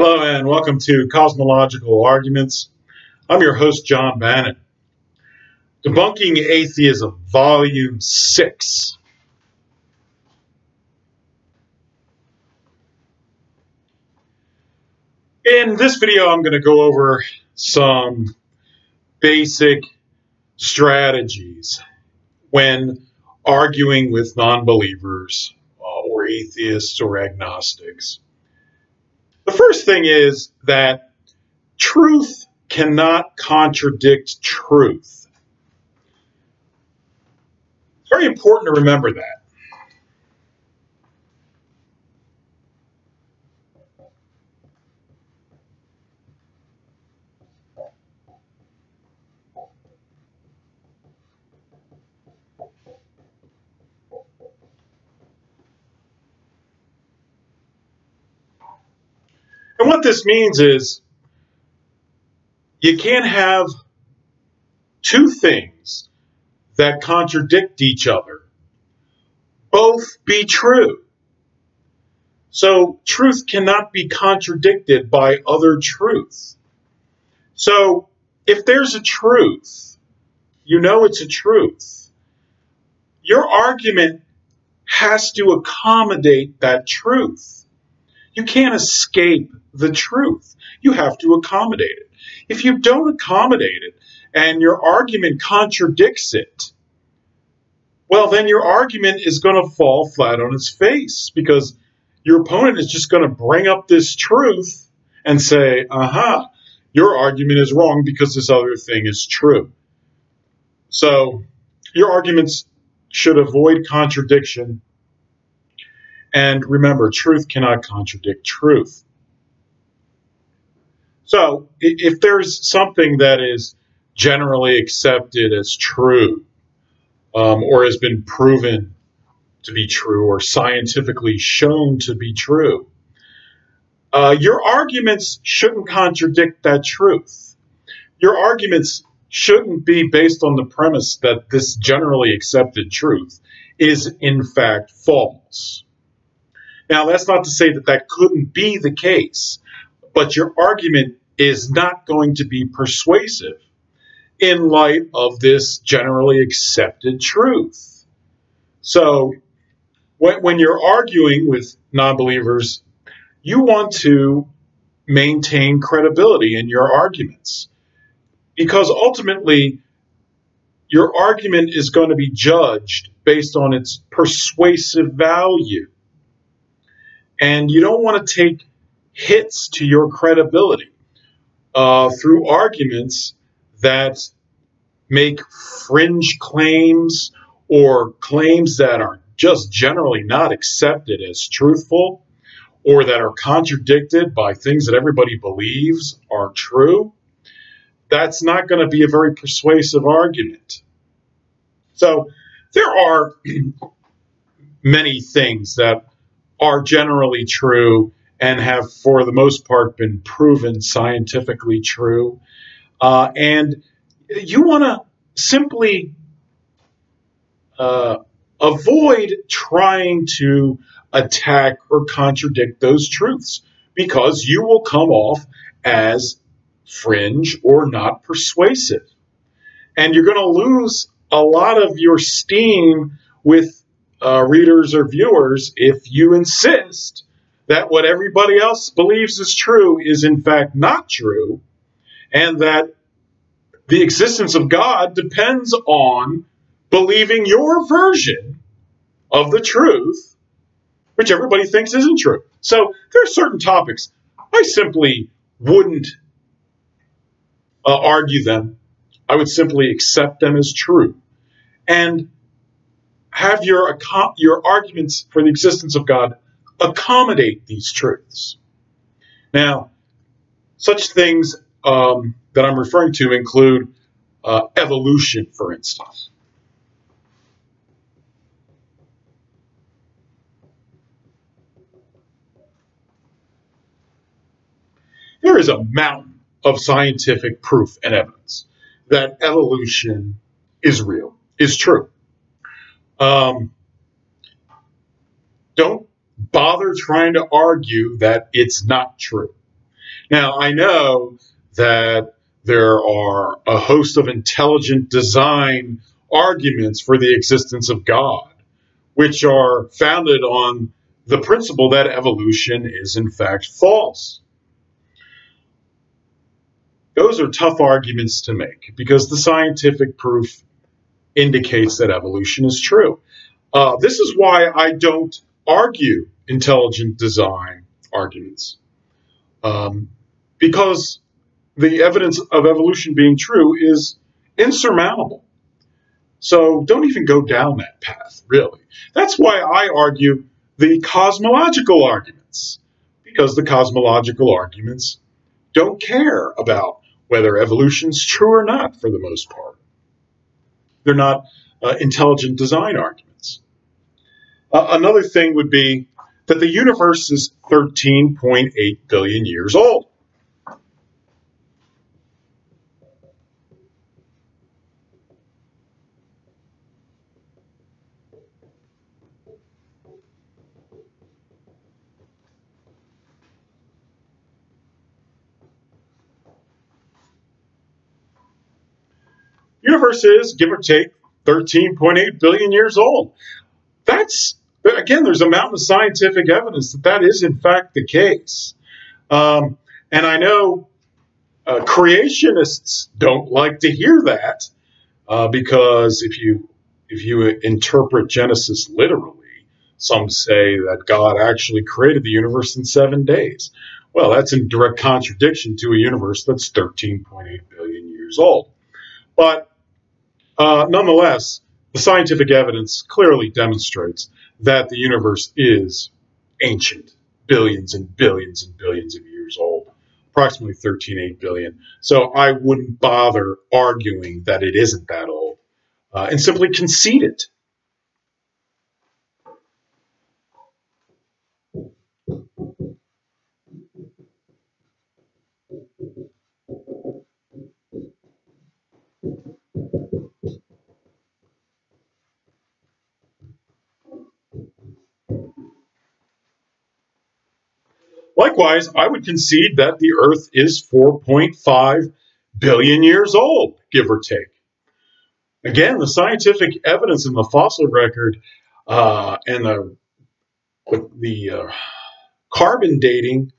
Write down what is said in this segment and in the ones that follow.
Hello and welcome to Cosmological Arguments. I'm your host, John Bannon. Debunking Atheism, Volume 6. In this video, I'm going to go over some basic strategies when arguing with non-believers or atheists or agnostics. The first thing is that truth cannot contradict truth. It's very important to remember that. And what this means is you can't have two things that contradict each other both be true. So truth cannot be contradicted by other truth. So if there's a truth, you know it's a truth. Your argument has to accommodate that truth. You can't escape the truth. You have to accommodate it. If you don't accommodate it and your argument contradicts it, well, then your argument is going to fall flat on its face because your opponent is just going to bring up this truth and say, aha, your argument is wrong because this other thing is true. So your arguments should avoid contradiction. And remember, truth cannot contradict truth. So if there's something that is generally accepted as true, or has been proven to be true, or scientifically shown to be true, your arguments shouldn't contradict that truth. Your arguments shouldn't be based on the premise that this generally accepted truth is in fact false. Now, that's not to say that that couldn't be the case, but your argument is not going to be persuasive in light of this generally accepted truth. So when you're arguing with non-believers, you want to maintain credibility in your arguments, because ultimately your argument is going to be judged based on its persuasive value. And you don't want to take hits to your credibility through arguments that make fringe claims or claims that are just generally not accepted as truthful, or that are contradicted by things that everybody believes are true. That's not going to be a very persuasive argument. So there are many things that are generally true and have, for the most part, been proven scientifically true. And you want to simply avoid trying to attack or contradict those truths, because you will come off as fringe or not persuasive. And you're going to lose a lot of your steam with readers or viewers if you insist that what everybody else believes is true is in fact not true, and that the existence of God depends on believing your version of the truth, which everybody thinks isn't true. So there are certain topics I simply wouldn't argue them. I would simply accept them as true and have your arguments for the existence of God accommodate these truths. Now, such things that I'm referring to include evolution, for instance. There is a mountain of scientific proof and evidence that evolution is real, is true. Don't bother trying to argue that it's not true. Now, I know that there are a host of intelligent design arguments for the existence of God, which are founded on the principle that evolution is in fact false. Those are tough arguments to make because the scientific proof indicates that evolution is true. This is why I don't argue intelligent design arguments, because the evidence of evolution being true is insurmountable. So don't even go down that path, really. That's why I argue the cosmological arguments, because the cosmological arguments don't care about whether evolution's true or not for the most part. They're not intelligent design arguments. Another thing would be that the universe is 13.8 billion years old. Universe is, give or take, 13.8 billion years old. That's, again, there's a mountain of scientific evidence that that is, in fact, the case. And I know creationists don't like to hear that because if you interpret Genesis literally, some say that God actually created the universe in 7 days. Well, that's in direct contradiction to a universe that's 13.8 billion years old. But nonetheless, the scientific evidence clearly demonstrates that the universe is ancient, billions and billions and billions of years old, approximately 13.8 billion. So I wouldn't bother arguing that it isn't that old and simply concede it. Likewise, I would concede that the Earth is 4.5 billion years old, give or take. Again, the scientific evidence in the fossil record and the carbon dating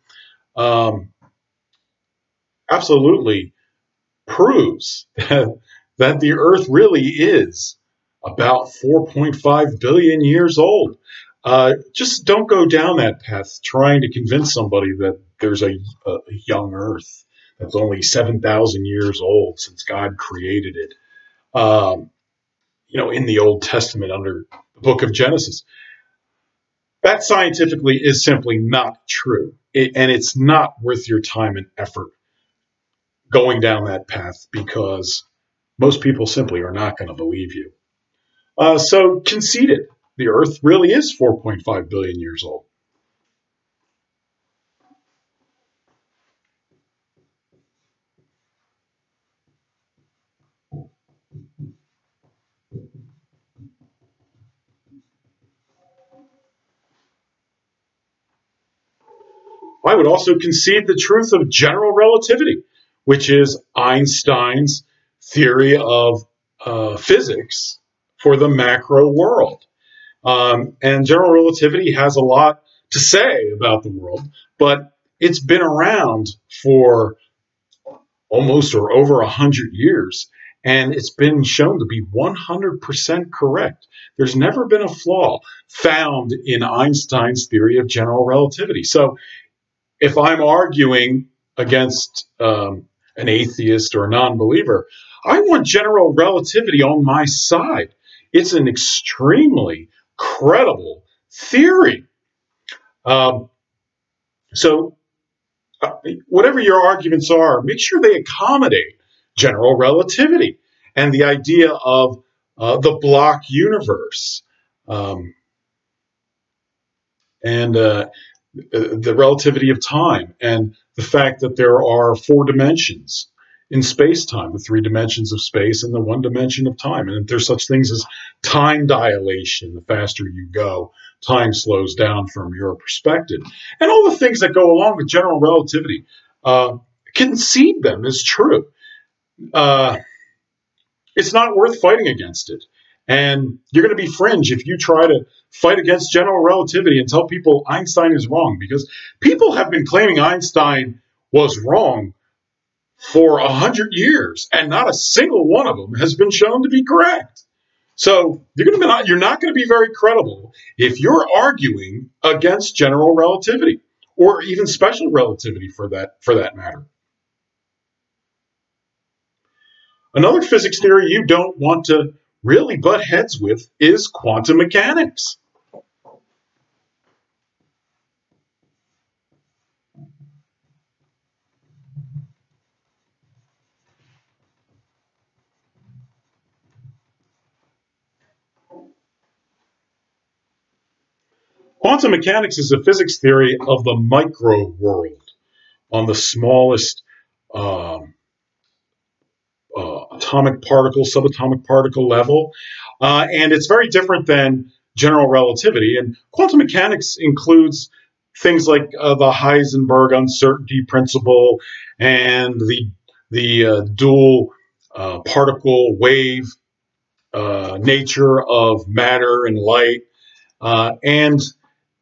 absolutely proves that the Earth really is about 4.5 billion years old. Just don't go down that path trying to convince somebody that there's a young Earth that's only 7,000 years old since God created it. In the Old Testament under the book of Genesis. That scientifically is simply not true. And it's not worth your time and effort going down that path because most people simply are not going to believe you. So concede it. The Earth really is 4.5 billion years old. I would also concede the truth of general relativity, which is Einstein's theory of physics for the macro world. And general relativity has a lot to say about the world, but it's been around for almost or over 100 years, and it's been shown to be 100% correct. There's never been a flaw found in Einstein's theory of general relativity. So if I'm arguing against an atheist or a non-believer, I want general relativity on my side. It's an extremely credible theory. So whatever your arguments are, make sure they accommodate general relativity and the idea of the block universe and the relativity of time and the fact that there are 4 dimensions in space-time, the 3 dimensions of space and the 1 dimension of time. And there's such things as time dilation. The faster you go, time slows down from your perspective. And all the things that go along with general relativity. concede them as true. Uh, it's not worth fighting against it. And you're going to be fringe if you try to fight against general relativity and tell people Einstein is wrong, because people have been claiming Einstein was wrong for 100 years, and not a single one of them has been shown to be correct. So you're not going to be very credible if you're arguing against general relativity, or even special relativity for that matter. Another physics theory you don't want to really butt heads with is quantum mechanics. Quantum mechanics is a physics theory of the micro world, on the smallest atomic particle, subatomic particle level. And it's very different than general relativity. And quantum mechanics includes things like the Heisenberg uncertainty principle and the dual particle wave nature of matter and light. And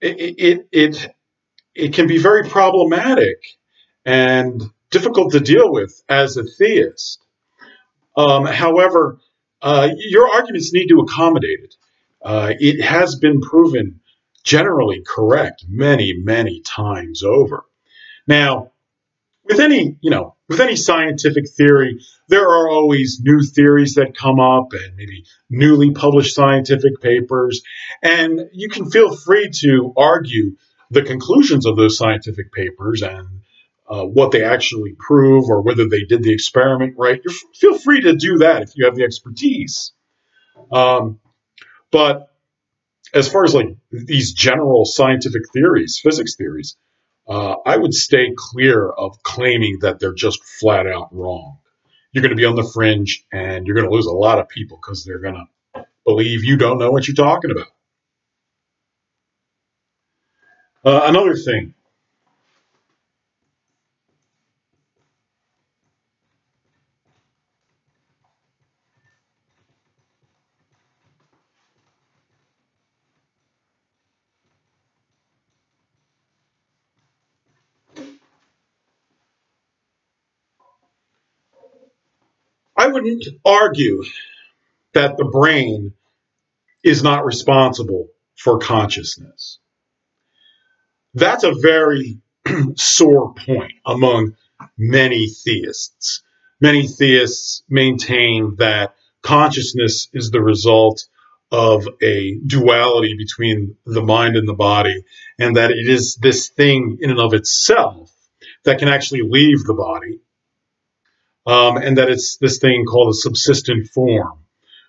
it can be very problematic and difficult to deal with as a theist. However, your arguments need to accommodate it. It has been proven generally correct many, many times over. Now, with any scientific theory, there are always new theories that come up and maybe newly published scientific papers, and you can feel free to argue the conclusions of those scientific papers and what they actually prove, or whether they did the experiment right. Feel free to do that if you have the expertise. But as far as like these general scientific theories, physics theories, I would stay clear of claiming that they're just flat out wrong. You're going to be on the fringe, and you're going to lose a lot of people because they're going to believe you don't know what you're talking about. Another thing. I wouldn't argue that the brain is not responsible for consciousness. That's a very sore point among many theists. Many theists maintain that consciousness is the result of a duality between the mind and the body, and that it is this thing in and of itself that can actually leave the body, and that it's this thing called a subsistent form,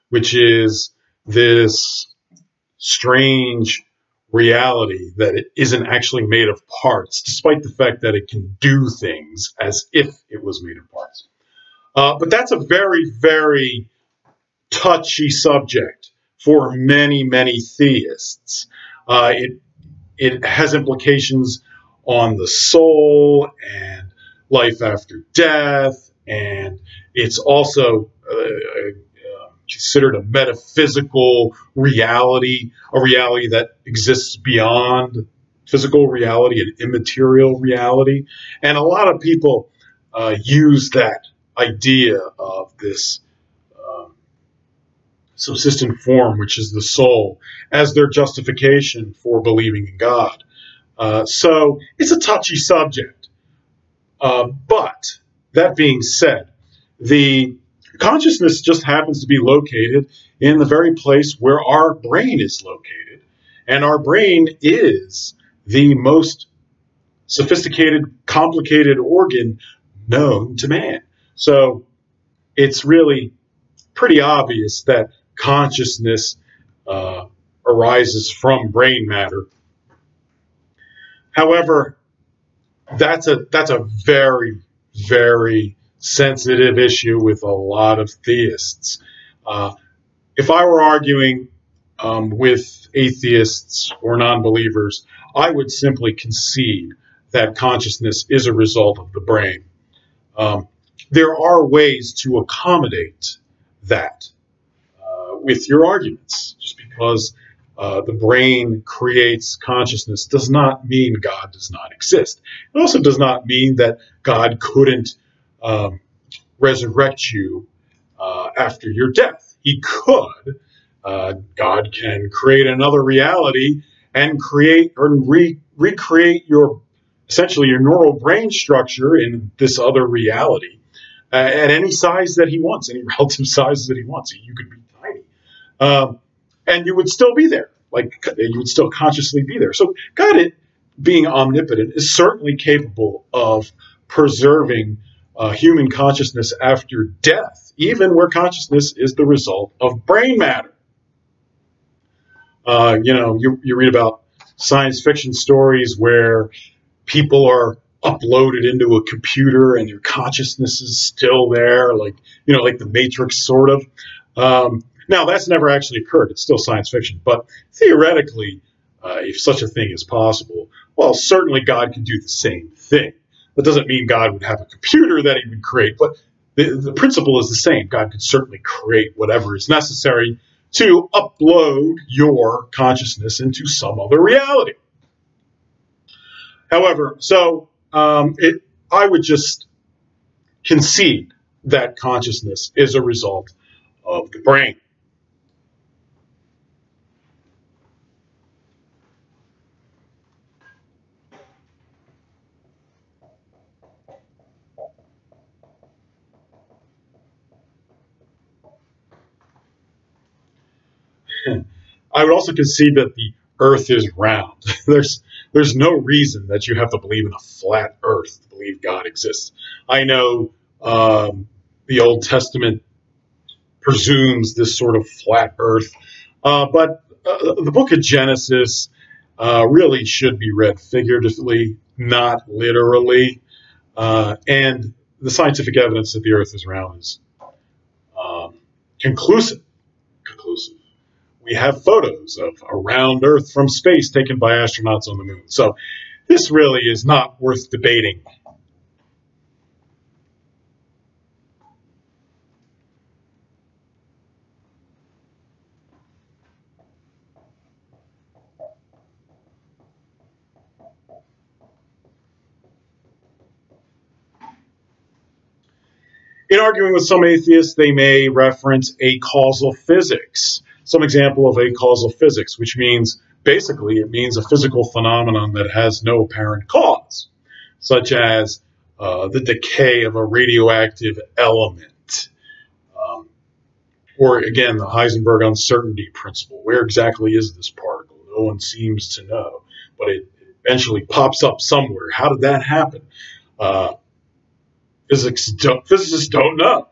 which is this strange reality that it isn't actually made of parts, despite the fact that it can do things as if it was made of parts. But that's a very, very touchy subject for many, many theists. It has implications on the soul and life after death, and it's also considered a metaphysical reality, a reality that exists beyond physical reality, an immaterial reality. And a lot of people use that idea of this subsistent form, which is the soul, as their justification for believing in God. So it's a touchy subject. But that being said, the consciousness just happens to be located in the very place where our brain is located. And our brain is the most sophisticated, complicated organ known to man. So it's really pretty obvious that consciousness arises from brain matter. However, that's a very, very sensitive issue with a lot of theists. If I were arguing with atheists or non-believers, I would simply concede that consciousness is a result of the brain. There are ways to accommodate that with your arguments. Just because the brain creates consciousness does not mean God does not exist. It also does not mean that God couldn't resurrect you after your death. He could. God can create another reality and create or recreate your essentially your neural brain structure in this other reality at any size that he wants, any relative sizes that he wants. You could be tiny, and you would still be there. Like you would still consciously be there. So God, being omnipotent, is certainly capable of preserving human consciousness after death, even where consciousness is the result of brain matter. You read about science fiction stories where people are uploaded into a computer and their consciousness is still there, like the Matrix, sort of. Now, that's never actually occurred. It's still science fiction. But theoretically, if such a thing is possible, well, certainly God could do the same thing. That doesn't mean God would have a computer that he would create, but the principle is the same. God could certainly create whatever is necessary to upload your consciousness into some other reality. However, I would just concede that consciousness is a result of the brain. I would also concede that the Earth is round. There's no reason that you have to believe in a flat Earth to believe God exists. I know the Old Testament presumes this sort of flat Earth, but the book of Genesis really should be read figuratively, not literally. And the scientific evidence that the Earth is round is conclusive. We have photos of a round Earth from space taken by astronauts on the moon. So this really is not worth debating. In arguing with some atheists, they may reference acausal physics, some example of acausal physics, which means basically it means a physical phenomenon that has no apparent cause, such as the decay of a radioactive element, or again, the Heisenberg uncertainty principle. Where exactly is this particle? No one seems to know, but it eventually pops up somewhere. How did that happen? Physicists don't know.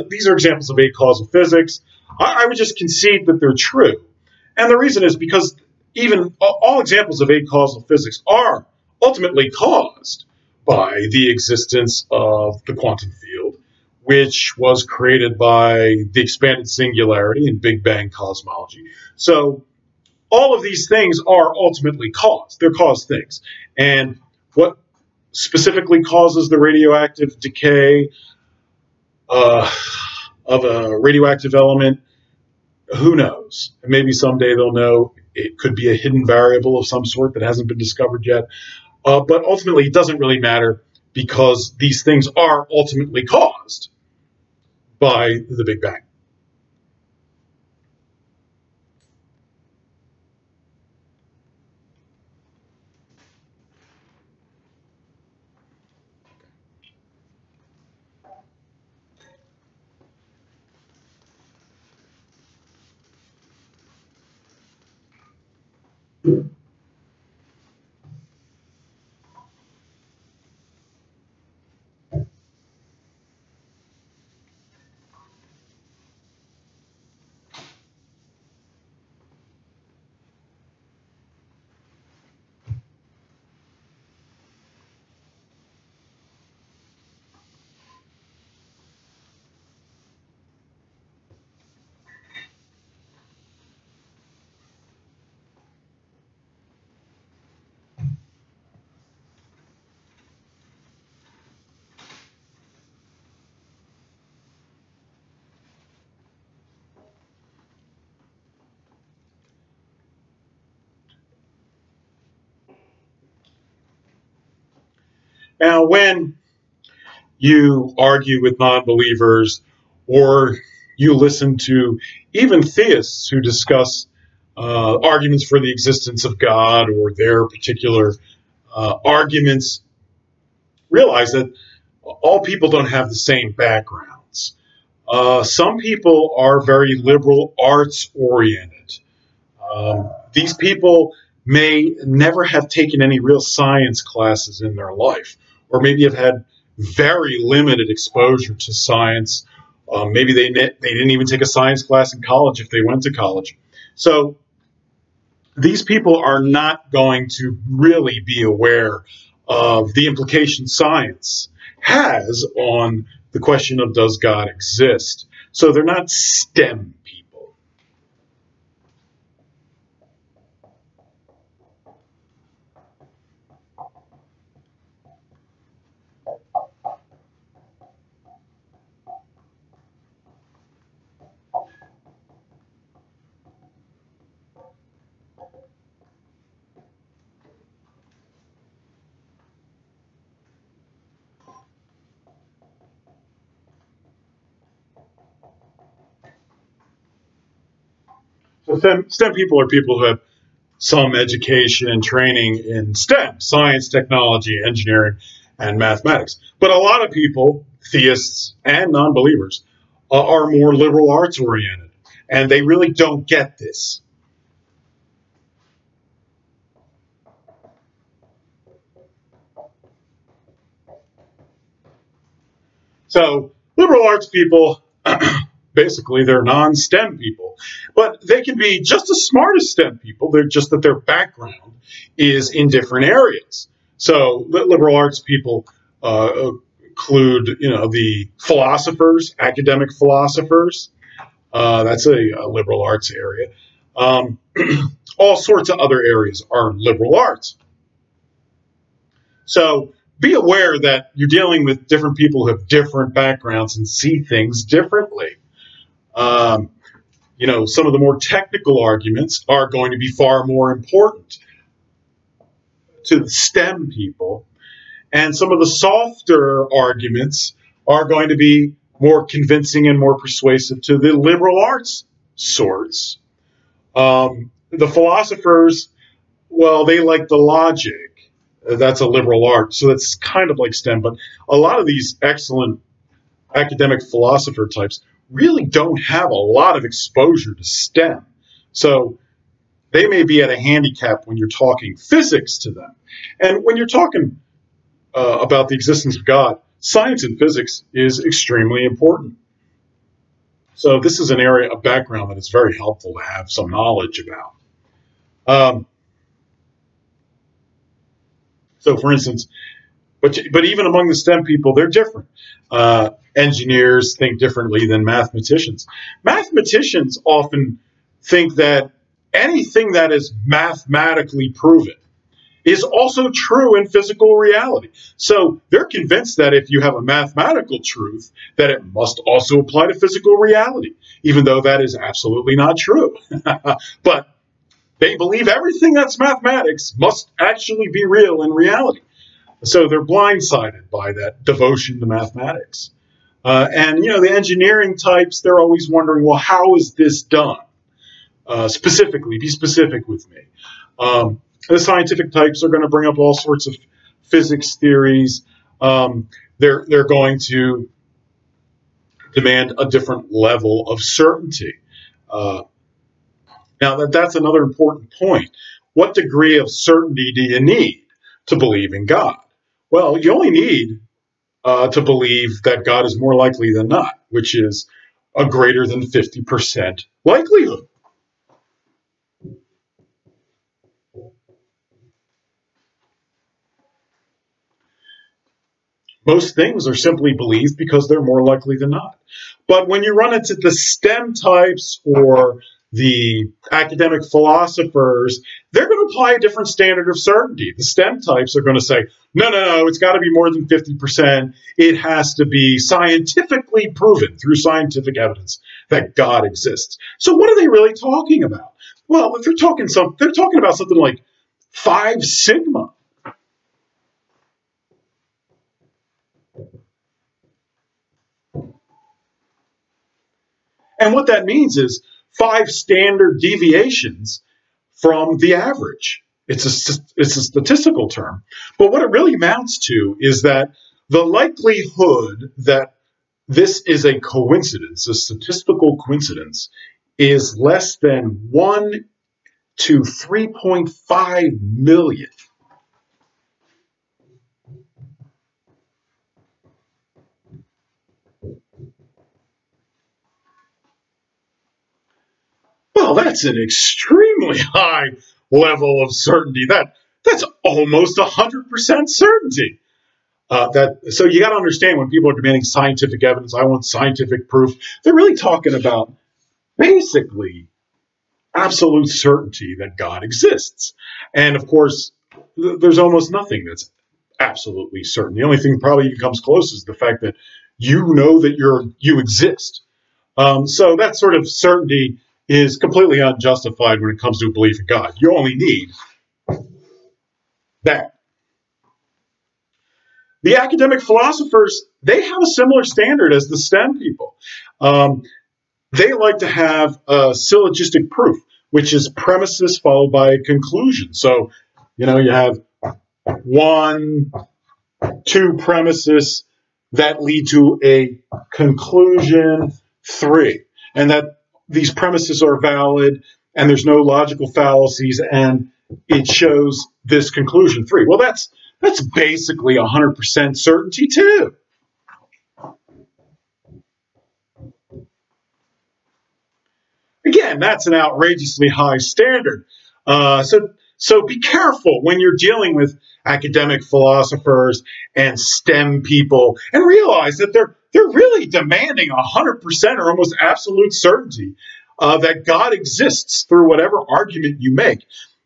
These are examples of acausal physics. I would just concede that they're true. And the reason is because even all examples of acausal physics are ultimately caused by the existence of the quantum field, which was created by the expanded singularity in Big Bang cosmology. So all of these things are ultimately caused. They're caused things. And what specifically causes the radioactive decay of a radioactive element, who knows? Maybe someday they'll know. It could be a hidden variable of some sort that hasn't been discovered yet. But ultimately, it doesn't really matter because these things are ultimately caused by the Big Bang. Now, when you argue with non-believers, or you listen to even theists who discuss arguments for the existence of God or their particular arguments, realize that all people don't have the same backgrounds. Some people are very liberal arts oriented. These people may never have taken any real science classes in their life, or maybe have had very limited exposure to science. Maybe they didn't even take a science class in college if they went to college. So these people are not going to really be aware of the implications science has on the question of does God exist. So they're not STEM people. So STEM people are people who have some education and training in STEM, science, technology, engineering, and mathematics. But a lot of people, theists and non-believers, are more liberal arts oriented, and they really don't get this. So liberal arts people, basically, they're non-STEM people, but they can be just as smart as STEM people. They're just that their background is in different areas. So liberal arts people include, the philosophers, academic philosophers. That's a liberal arts area. All sorts of other areas are liberal arts. So be aware that you're dealing with different people who have different backgrounds and see things differently. Some of the more technical arguments are going to be far more important to the STEM people, and some of the softer arguments are going to be more convincing and more persuasive to the liberal arts sorts. The philosophers, well, they like the logic. That's a liberal art, so that's kind of like STEM, but a lot of these excellent academic philosopher types really don't have a lot of exposure to STEM. So they may be at a handicap when you're talking physics to them. And when you're talking about the existence of God, science and physics is extremely important. So this is an area of background that is very helpful to have some knowledge about. So for instance, but even among the STEM people, they're different. Engineers think differently than mathematicians. Mathematicians often think that anything that is mathematically proven is also true in physical reality. So they're convinced that if you have a mathematical truth, that it must also apply to physical reality, even though that is absolutely not true. But they believe everything that's mathematics must actually be real in reality. So they're blindsided by that devotion to mathematics. And the engineering types, they're always wondering, well, how is this done? Specifically, be specific with me. The scientific types are going to bring up all sorts of physics theories. They're going to demand a different level of certainty. Now, that's another important point. What degree of certainty do you need to believe in God? Well, you only need to believe that God is more likely than not, which is a greater than 50% likelihood. Most things are simply believed because they're more likely than not. But when you run into the STEM types or the academic philosophers, they're going to apply a different standard of certainty. The STEM types are going to say, no, it's got to be more than 50%. It has to be scientifically proven through scientific evidence that God exists. So what are they really talking about? Well, if they're talking about something like 5 sigma. And what that means is 5 standard deviations from the average. It's a statistical term. But what it really amounts to is that the likelihood that this is a coincidence, a statistical coincidence, is less than 1 to 3.5 million. Well, that's an extremely high level of certainty. That's almost 100% certainty. So you got to understand, when people are demanding scientific evidence, I want scientific proof, they're really talking about basically absolute certainty that God exists. And of course, there's almost nothing that's absolutely certain. The only thing probably even comes close is the fact that you know that you exist. So that sort of certainty is completely unjustified when it comes to a belief in God. You only need that. The academic philosophers, they have a similar standard as the STEM people. They like to have a syllogistic proof, which is premises followed by a conclusion. So, you have 1, 2 premises that lead to a conclusion 3, and that these premises are valid and there's no logical fallacies, and it shows this conclusion 3. Well, that's basically 100% certainty too. Again, that's an outrageously high standard. So be careful when you're dealing with academic philosophers and STEM people, and realize that they're really demanding 100% or almost absolute certainty that God exists through whatever argument you make.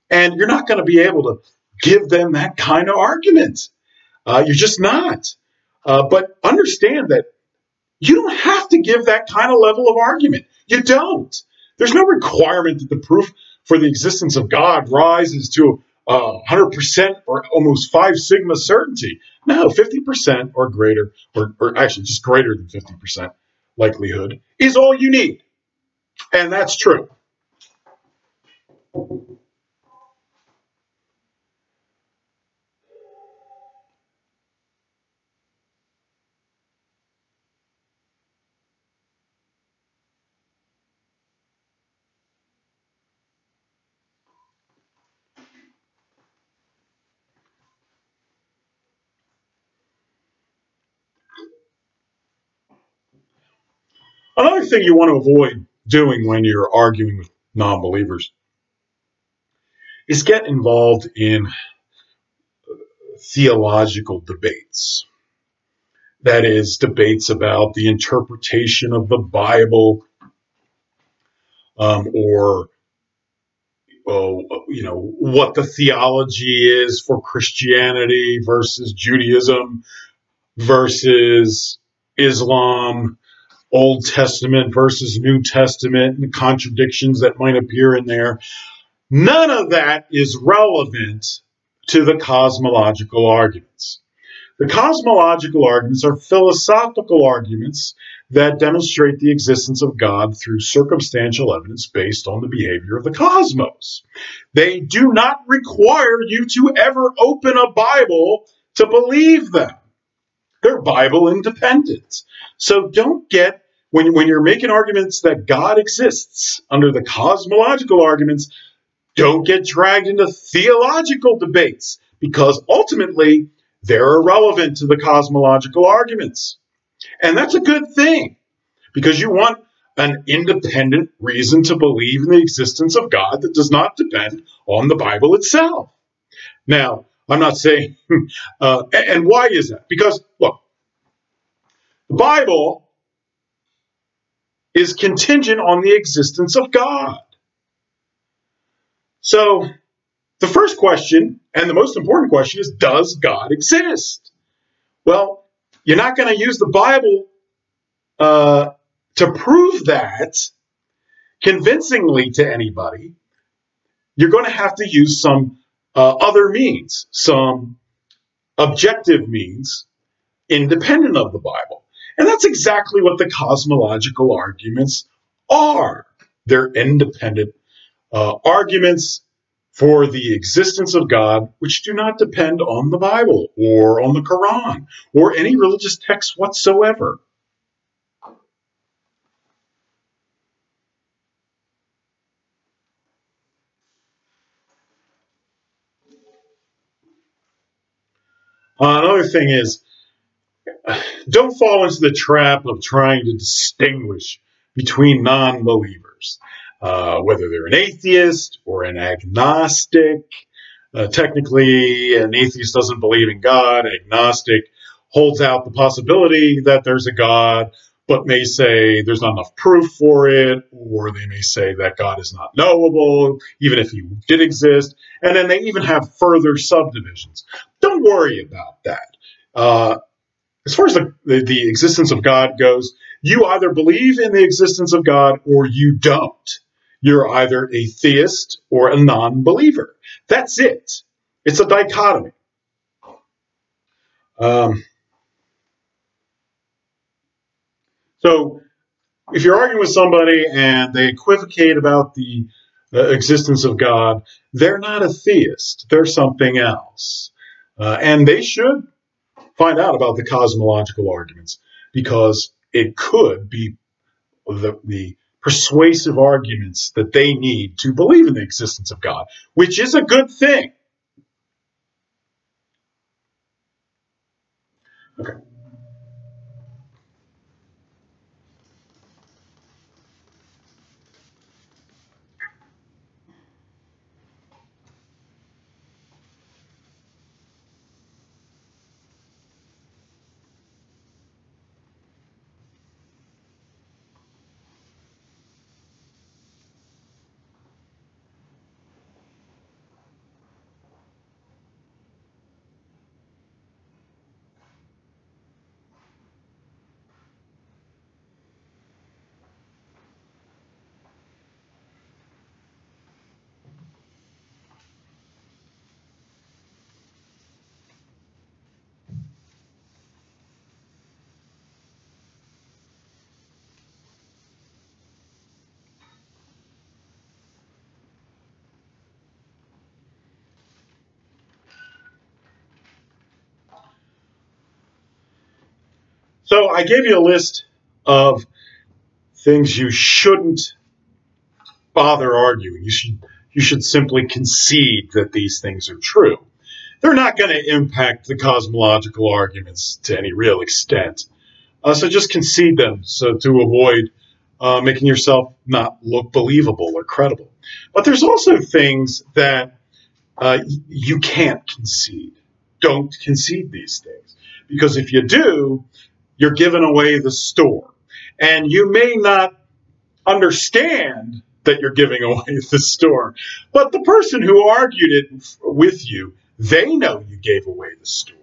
And you're not going to be able to give them that kind of argument. You're just not. But understand that you don't have to give that kind of level of argument. You don't. There's no requirement that the proof for the existence of God rises to 100% or almost 5 sigma certainty. No, 50% or greater, or actually just greater than 50% likelihood is all you need. And that's true. Another thing you want to avoid doing when you're arguing with non-believers is get involved in theological debates. That is, debates about the interpretation of the Bible, or what the theology is for Christianity versus Judaism versus Islam, Old Testament versus New Testament, and the contradictions that might appear in there. None of that is relevant to the cosmological arguments. The cosmological arguments are philosophical arguments that demonstrate the existence of God through circumstantial evidence based on the behavior of the cosmos. They do not require you to ever open a Bible to believe them. They're Bible independent. So don't get, when you're making arguments that God exists under the cosmological arguments, don't get dragged into theological debates, because ultimately they're irrelevant to the cosmological arguments. And that's a good thing, because you want an independent reason to believe in the existence of God that does not depend on the Bible itself. Now, I'm not saying, and why is that? Because, look, the Bible is contingent on the existence of God. So, the first question, and the most important question, is, does God exist? Well, you're not going to use the Bible to prove that convincingly to anybody. You're going to have to use some other means, some objective means independent of the Bible. And that's exactly what the cosmological arguments are. They're independent arguments for the existence of God, which do not depend on the Bible or on the Quran or any religious text whatsoever. Another thing is, don't fall into the trap of trying to distinguish between non-believers, whether they're an atheist or an agnostic. Technically, an atheist doesn't believe in God. An agnostic holds out the possibility that there's a God, but may say there's not enough proof for it, or they may say that God is not knowable, even if he did exist. And then they even have further subdivisions. Don't worry about that. As far as the existence of God goes, you either believe in the existence of God or you don't. You're either a theist or a non-believer. That's it. It's a dichotomy. So if you're arguing with somebody and they equivocate about the existence of God, they're not a theist. They're something else. And they should find out about the cosmological arguments, because it could be the persuasive arguments that they need to believe in the existence of God, which is a good thing. Okay. So I gave you a list of things you shouldn't bother arguing. You should simply concede that these things are true. They're not going to impact the cosmological arguments to any real extent. So just concede them, so to avoid making yourself not look believable or credible. But there's also things that you can't concede. Don't concede these things, because if you do, you're giving away the store. And you may not understand that you're giving away the store, but the person who argued it with you, they know you gave away the store.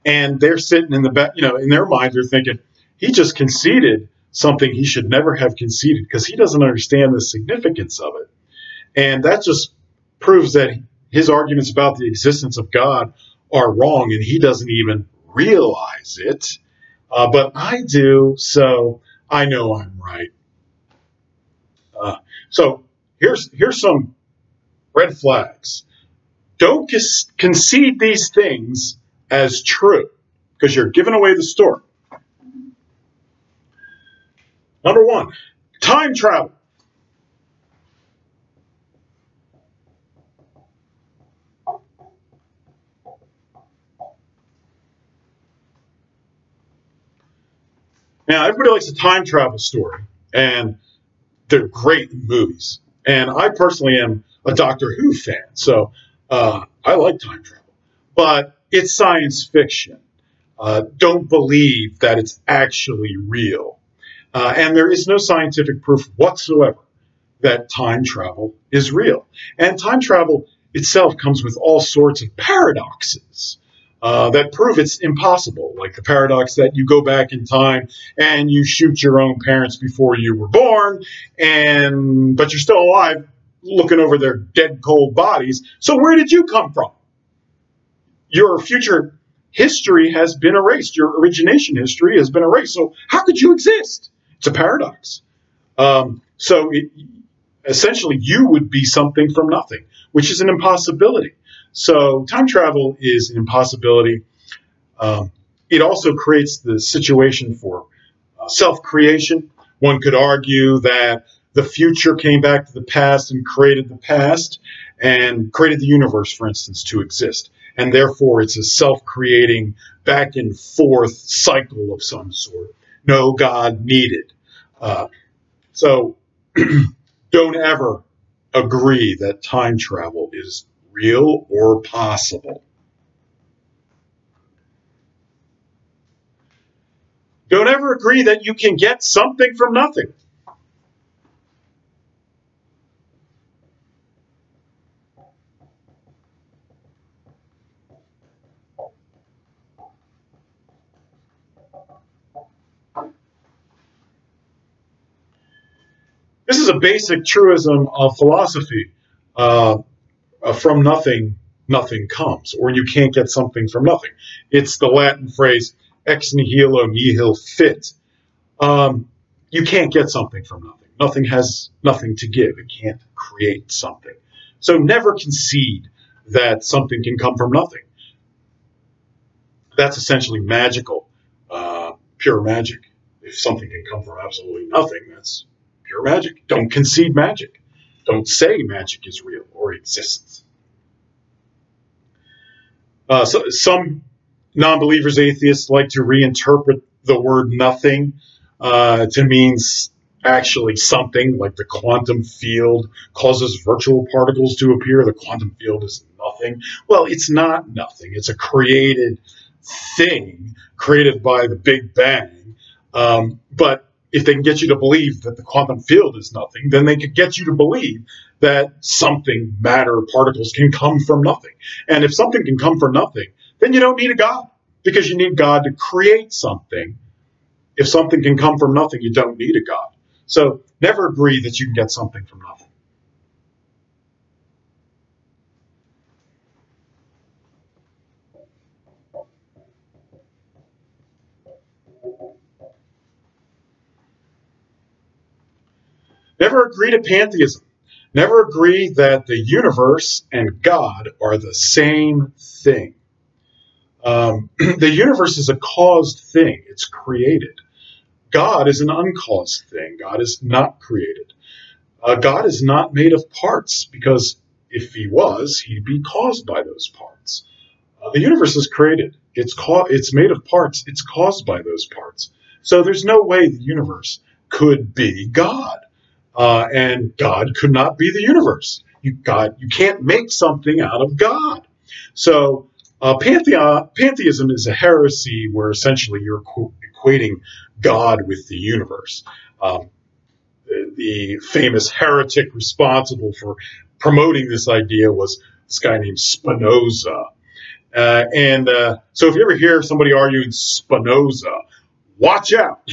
And they're sitting in the back, in their mind, they're thinking, he just conceded something he should never have conceded because he doesn't understand the significance of it. And that just proves that his arguments about the existence of God are wrong, and he doesn't even realize it. But I do, so I know I'm right. So here's some red flags. Don't concede these things as true, because you're giving away the story. Number one, time travel. Now, everybody likes a time travel story, and they're great in movies. And I personally am a Doctor Who fan, so I like time travel. But it's science fiction. Don't believe that it's actually real. And there is no scientific proof whatsoever that time travel is real. And time travel itself comes with all sorts of paradoxes that prove it's impossible, like the paradox that you go back in time and you shoot your own parents before you were born, but you're still alive looking over their dead, cold bodies. So where did you come from? Your future history has been erased. Your origination history has been erased. So how could you exist? It's a paradox. Essentially, you would be something from nothing, which is an impossibility. So time travel is an impossibility. It also creates the situation for self-creation. One could argue that the future came back to the past and created the past and created the universe, for instance, to exist. And therefore, it's a self-creating back and forth cycle of some sort. No God needed. So don't ever agree that time travel is real or possible. Don't ever agree that you can get something from nothing. This is a basic truism of philosophy. From nothing, nothing comes, or you can't get something from nothing. It's the Latin phrase, ex nihilo nihil fit. You can't get something from nothing. Nothing has nothing to give. It can't create something. So never concede that something can come from nothing. That's essentially magical, pure magic. If something can come from absolutely nothing, that's pure magic. Don't concede magic. Don't say magic is real or exists. So some non-believers, atheists, like to reinterpret the word nothing to mean actually something, like the quantum field causes virtual particles to appear. The quantum field is nothing. Well, it's not nothing. It's a created thing created by the Big Bang. But if they can get you to believe that the quantum field is nothing, then they could get you to believe that something, matter, particles can come from nothing. And if something can come from nothing, then you don't need a God, because you need God to create something. If something can come from nothing, you don't need a God. So never agree that you can get something from nothing. Never agree to pantheism. Never agree that the universe and God are the same thing. The universe is a caused thing. It's created. God is an uncaused thing. God is not created. God is not made of parts, because if he was, he'd be caused by those parts. The universe is created. It's made of parts. It's caused by those parts. So there's no way the universe could be God. And God could not be the universe. You can't make something out of God. So pantheism is a heresy where essentially you're equating God with the universe. The famous heretic responsible for promoting this idea was this guy named Spinoza. So if you ever hear somebody arguing Spinoza, watch out.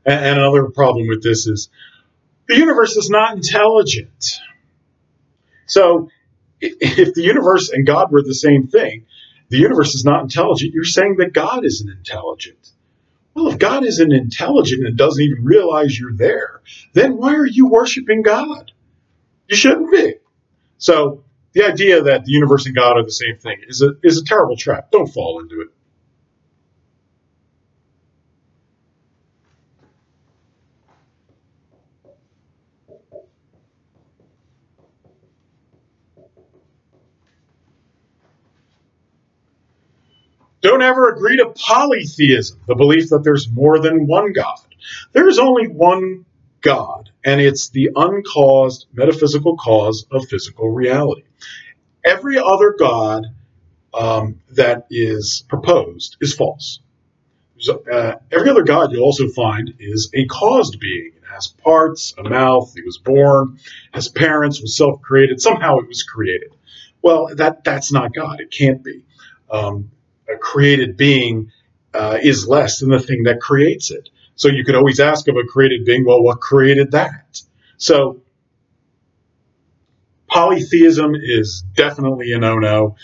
And another problem with this is the universe is not intelligent. So if the universe and God were the same thing, the universe is not intelligent, you're saying that God isn't intelligent. Well, if God isn't intelligent and doesn't even realize you're there, then why are you worshiping God? You shouldn't be. So the idea that the universe and God are the same thing is a terrible trap. Don't fall into it. Don't ever agree to polytheism, the belief that there's more than one God. There's only one God, and it's the uncaused metaphysical cause of physical reality. Every other God that is proposed is false. Every other God you'll also find is a caused being. It has parts, a mouth, it was born, has parents, was self-created, somehow it was created. Well, that's not God. It can't be. A created being is less than the thing that creates it. So you could always ask of a created being, well, what created that? So polytheism is definitely a no-no.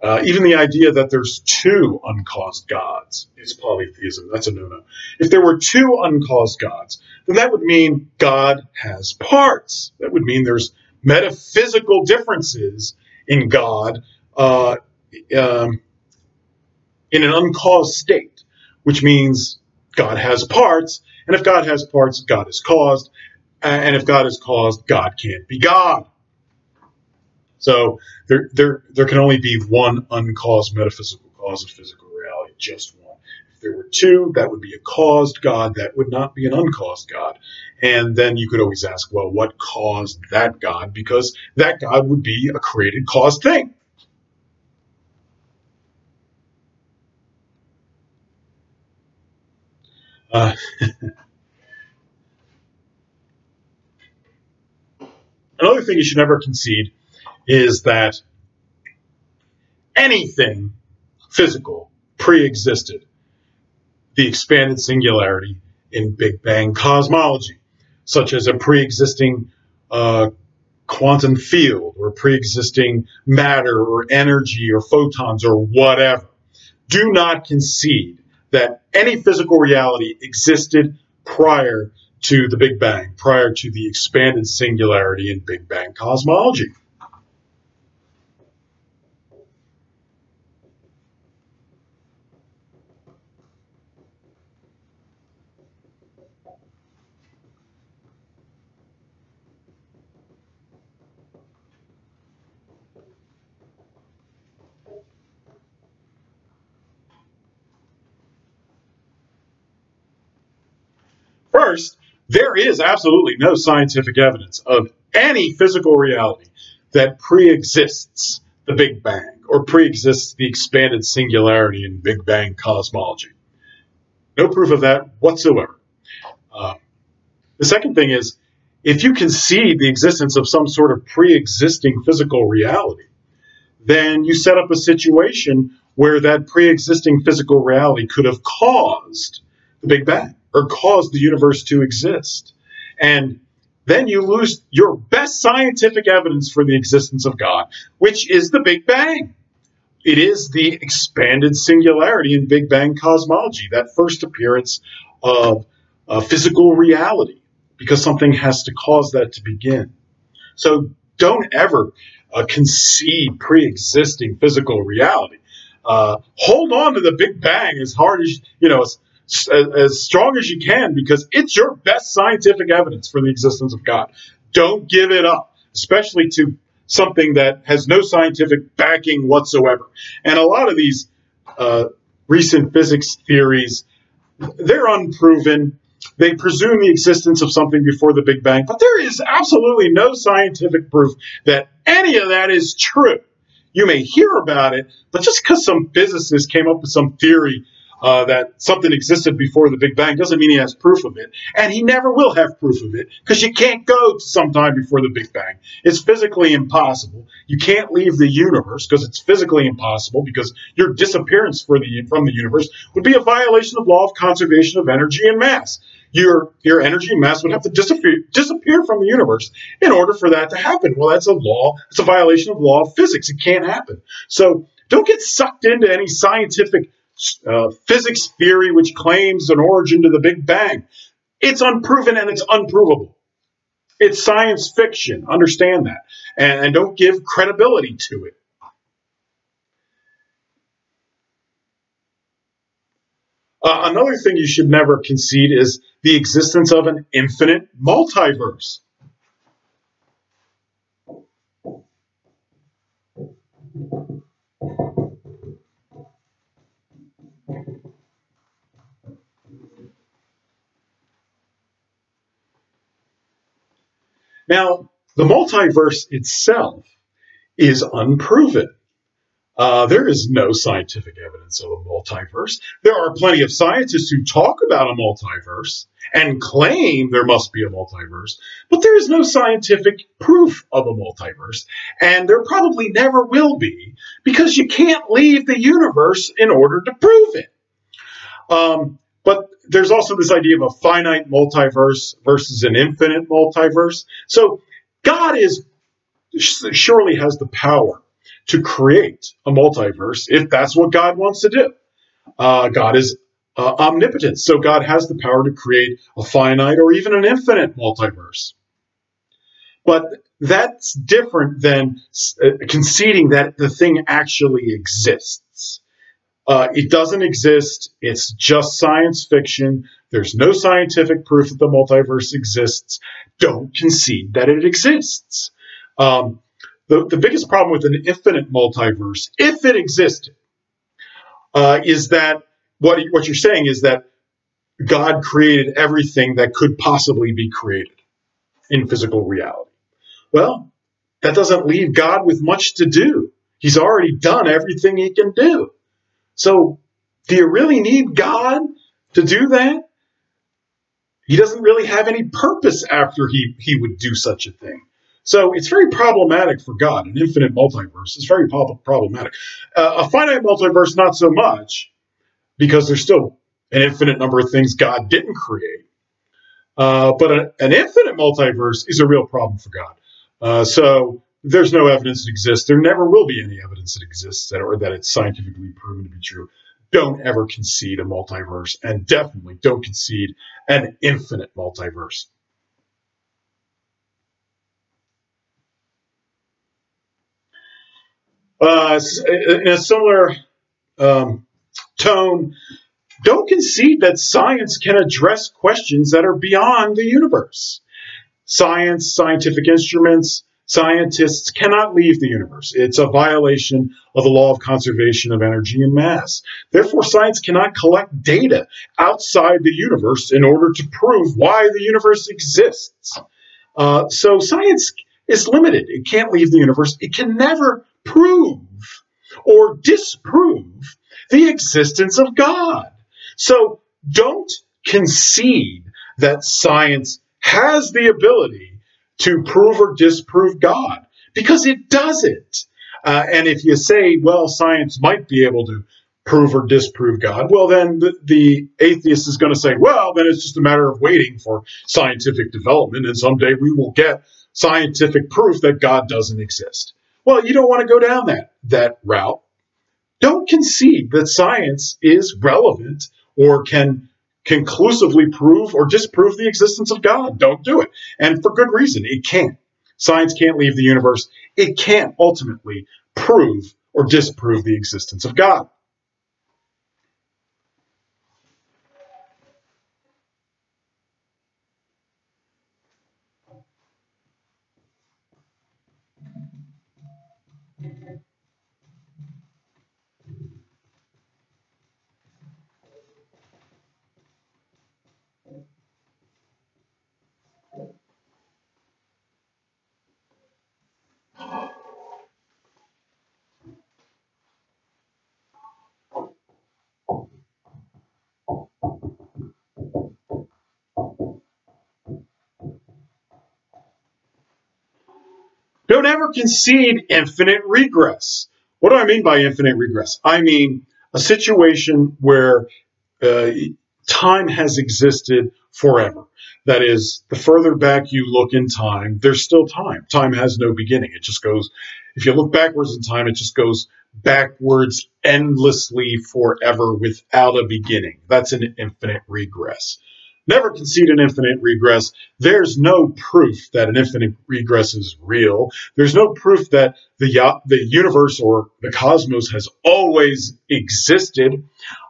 Even the idea that there's two uncaused gods is polytheism. That's a no-no. If there were two uncaused gods, then that would mean God has parts. That would mean there's metaphysical differences in God in an uncaused state, which means God has parts, and if God has parts, God is caused, and if God is caused, God can't be God. So there can only be one uncaused metaphysical cause of physical reality, just one. If there were two, that would be a caused God. That would not be an uncaused God. And then you could always ask, well, what caused that God? Because that God would be a created caused thing. Another thing you should never concede is that anything physical pre-existed the expanded singularity in Big Bang cosmology, such as a pre-existing quantum field or pre-existing matter or energy or photons or whatever. Do not concede that any physical reality existed prior to the Big Bang, prior to the expanded singularity in Big Bang cosmology. First, there is absolutely no scientific evidence of any physical reality that pre-exists the Big Bang or pre-exists the expanded singularity in Big Bang cosmology. No proof of that whatsoever. The second thing is, if you concede the existence of some sort of pre-existing physical reality, then you set up a situation where that pre-existing physical reality could have caused the Big Bang or caused the universe to exist. And then you lose your best scientific evidence for the existence of God, which is the Big Bang. It is the expanded singularity in Big Bang cosmology, that first appearance of physical reality, because something has to cause that to begin. So don't ever concede pre-existing physical reality. Hold on to the Big Bang as hard as, as strong as you can, because it's your best scientific evidence for the existence of God. Don't give it up, especially to something that has no scientific backing whatsoever. And a lot of these recent physics theories, they're unproven. They presume the existence of something before the Big Bang, but there is absolutely no scientific proof that any of that is true. You may hear about it, but just because some physicist came up with some theory that something existed before the Big Bang doesn't mean he has proof of it. And he never will have proof of it, because you can't go to some time before the Big Bang. It's physically impossible. You can't leave the universe because it's physically impossible, because your disappearance from the universe would be a violation of law of conservation of energy and mass. Your energy and mass would have to disappear from the universe in order for that to happen. Well, that's a law. It's a violation of law of physics. It can't happen. So don't get sucked into any scientific physics theory which claims an origin to the Big Bang. It's unproven and it's unprovable. It's science fiction. Understand that. And don't give credibility to it. Another thing you should never concede is the existence of an infinite multiverse. Now, the multiverse itself is unproven. There is no scientific evidence of a multiverse. There are plenty of scientists who talk about a multiverse and claim there must be a multiverse, but there is no scientific proof of a multiverse, and there probably never will be, because you can't leave the universe in order to prove it. But there's also this idea of a finite multiverse versus an infinite multiverse. So God surely has the power to create a multiverse if that's what God wants to do. God is omnipotent, so God has the power to create a finite or even an infinite multiverse. But that's different than conceding that the thing actually exists. It doesn't exist. It's just science fiction. There's no scientific proof that the multiverse exists. Don't concede that it exists. The biggest problem with an infinite multiverse, if it existed, is that what you're saying is that God created everything that could possibly be created in physical reality. Well, that doesn't leave God with much to do. He's already done everything he can do. So, do you really need God to do that? He doesn't really have any purpose after he would do such a thing. So, it's very problematic for God. An infinite multiverse is very problematic. A finite multiverse, not so much, because there's still an infinite number of things God didn't create. But an infinite multiverse is a real problem for God. So there's no evidence it exists. There never will be any evidence it exists or that it's scientifically proven to be true. Don't ever concede a multiverse, and definitely don't concede an infinite multiverse. In a similar tone, don't concede that science can address questions that are beyond the universe. Science, scientific instruments, scientists cannot leave the universe. It's a violation of the law of conservation of energy and mass. Therefore, science cannot collect data outside the universe in order to prove why the universe exists. So science is limited. It can't leave the universe. It can never prove or disprove the existence of God. So don't concede that science has the ability to prove or disprove God, because it doesn't. And if you say, well, science might be able to prove or disprove God, well, then the atheist is going to say, well, then it's just a matter of waiting for scientific development, and someday we will get scientific proof that God doesn't exist. Well, you don't want to go down that route. Don't concede that science is relevant or can conclusively prove or disprove the existence of God. Don't do it. And for good reason. It can't. Science can't leave the universe. It can't ultimately prove or disprove the existence of God. Don't ever concede infinite regress. What do I mean by infinite regress? I mean a situation where time has existed forever. That is, the further back you look in time, there's still time. Time has no beginning. It just goes, if you look backwards in time, it just goes backwards endlessly forever without a beginning. That's an infinite regress. Never concede an infinite regress. There's no proof that an infinite regress is real. There's no proof that the universe or the cosmos has always existed.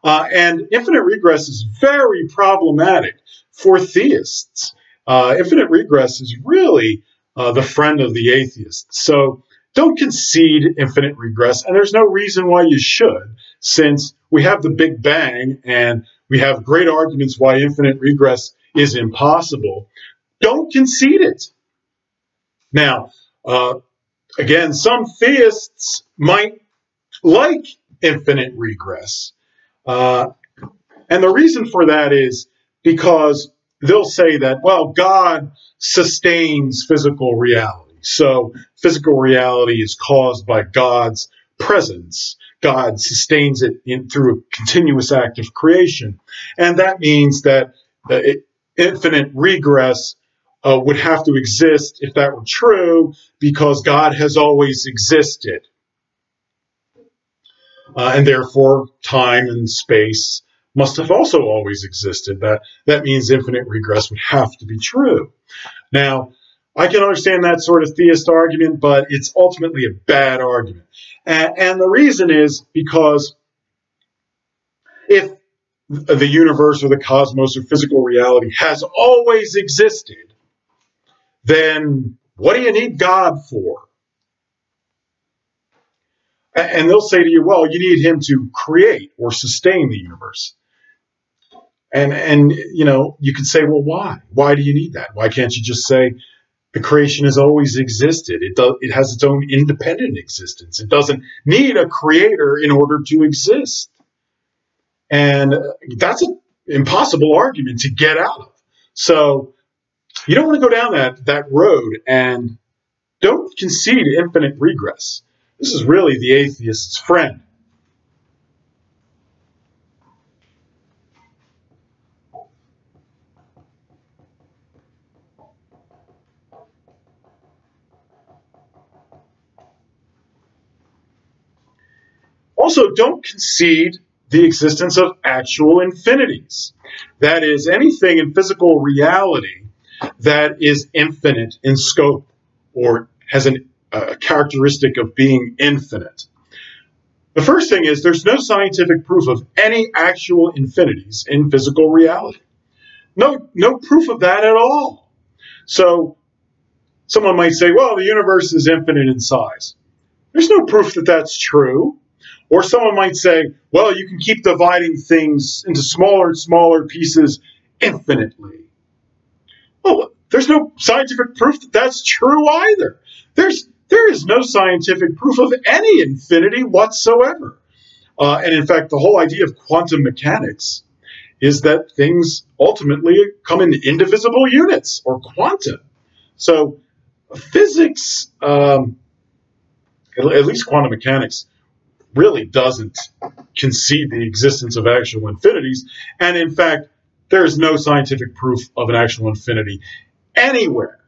And infinite regress is very problematic for theists. Infinite regress is really the friend of the atheist. So don't concede infinite regress. And there's no reason why you should, since we have the Big Bang and we have great arguments why infinite regress is impossible. Don't concede it. Now, again, some theists might like infinite regress. And the reason for that is because they'll say that, well, God sustains physical reality. So physical reality is caused by God's presence. God sustains it through a continuous act of creation. And that means that infinite regress would have to exist if that were true, because God has always existed. And therefore, time and space must have also always existed. That means infinite regress would have to be true. Now, I can understand that sort of theist argument, but it's ultimately a bad argument. And the reason is because if the universe or the cosmos or physical reality has always existed, then what do you need God for? And they'll say to you, well, you need him to create or sustain the universe. And you know, you could say, well, why? Why do you need that? Why can't you just say the creation has always existed? It has its own independent existence. It doesn't need a creator in order to exist. And that's an impossible argument to get out of. So you don't want to go down that road, and don't concede infinite regress. This is really the atheist's friend. Also, don't concede the existence of actual infinities. That is, anything in physical reality that is infinite in scope or has a characteristic of being infinite. The first thing is there's no scientific proof of any actual infinities in physical reality. No proof of that at all. So someone might say, well, the universe is infinite in size. There's no proof that that's true. Or someone might say, well, you can keep dividing things into smaller and smaller pieces infinitely. Well, there's no scientific proof that that's true either. There is no scientific proof of any infinity whatsoever. And in fact, the whole idea of quantum mechanics is that things ultimately come in indivisible units, or quanta. So physics, at least quantum mechanics, really doesn't concede the existence of actual infinities. And in fact, there is no scientific proof of an actual infinity anywhere.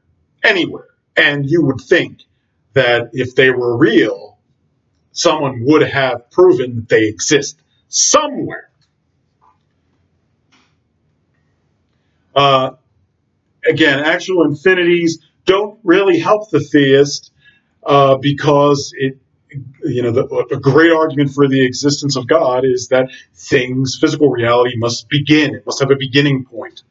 And you would think that if they were real, someone would have proven that they exist somewhere. Again, actual infinities don't really help the theist because a great argument for the existence of God is that physical reality must begin. It must have a beginning point.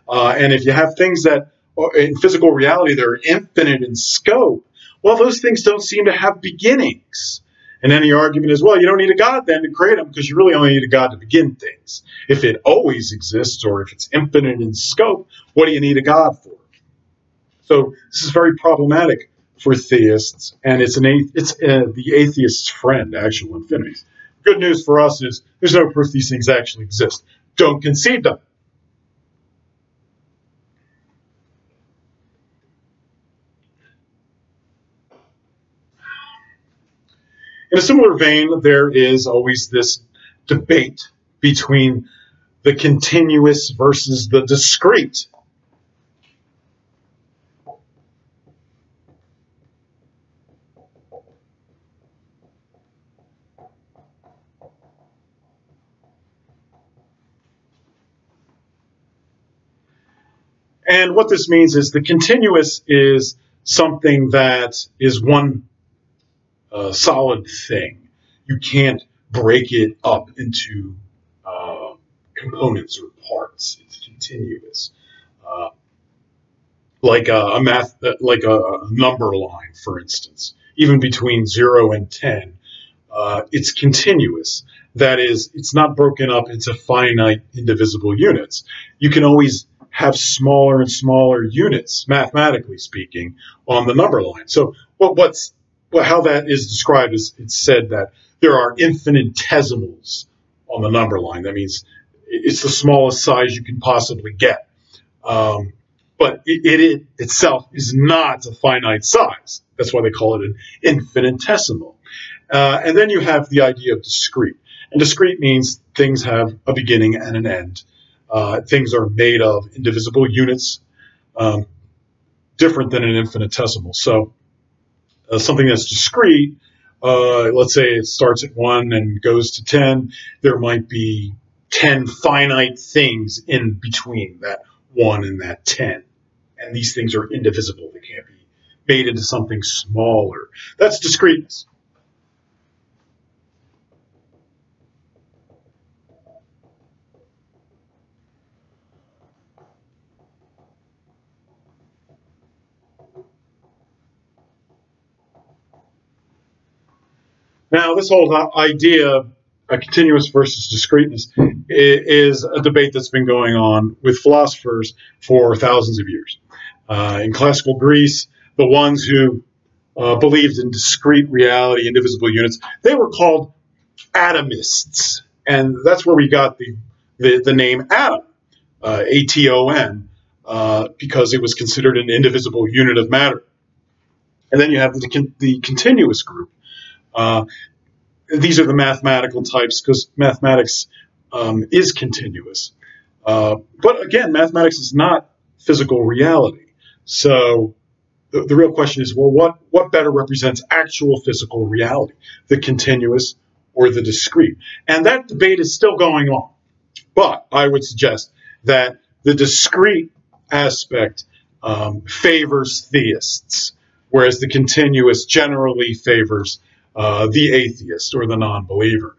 And if you have things that in physical reality that are infinite in scope, well, those things don't seem to have beginnings. And then the argument is, well, you don't need a God then to create them, because you really only need a God to begin things. If it always exists, or if it's infinite in scope, what do you need a God for? So this is very problematic for theists, and it's the atheist's friend, actual infinities. Good news for us is there's no proof these things actually exist. Don't concede them. In a similar vein, there is always this debate between the continuous versus the discrete. And what this means is the continuous is something that is one solid thing. You can't break it up into components or parts. It's continuous, like a number line, for instance. Even between 0 and 10, it's continuous. That is, it's not broken up into finite, indivisible units. You can always have smaller and smaller units, mathematically speaking, on the number line. So how that is described is it's said that there are infinitesimals on the number line. That means it's the smallest size you can possibly get. But it itself is not a finite size. That's why they call it an infinitesimal. And then you have the idea of discrete. And discrete means things have a beginning and an end. Things are made of indivisible units, different than an infinitesimal. So something that's discrete, let's say it starts at 1 and goes to 10, there might be 10 finite things in between that 1 and that 10. And these things are indivisible. They can't be made into something smaller. That's discreteness. Now, this whole idea, continuous versus discreteness, is a debate that's been going on with philosophers for thousands of years. In classical Greece, the ones who believed in discrete reality, indivisible units, they were called atomists. And that's where we got the name atom, A-T-O-M, because it was considered an indivisible unit of matter. And then you have the continuous group. These are the mathematical types because mathematics is continuous. But again, mathematics is not physical reality. So the real question is, well, what better represents actual physical reality, the continuous or the discrete? And that debate is still going on. But I would suggest that the discrete aspect favors theists, whereas the continuous generally favors the atheist or the non-believer.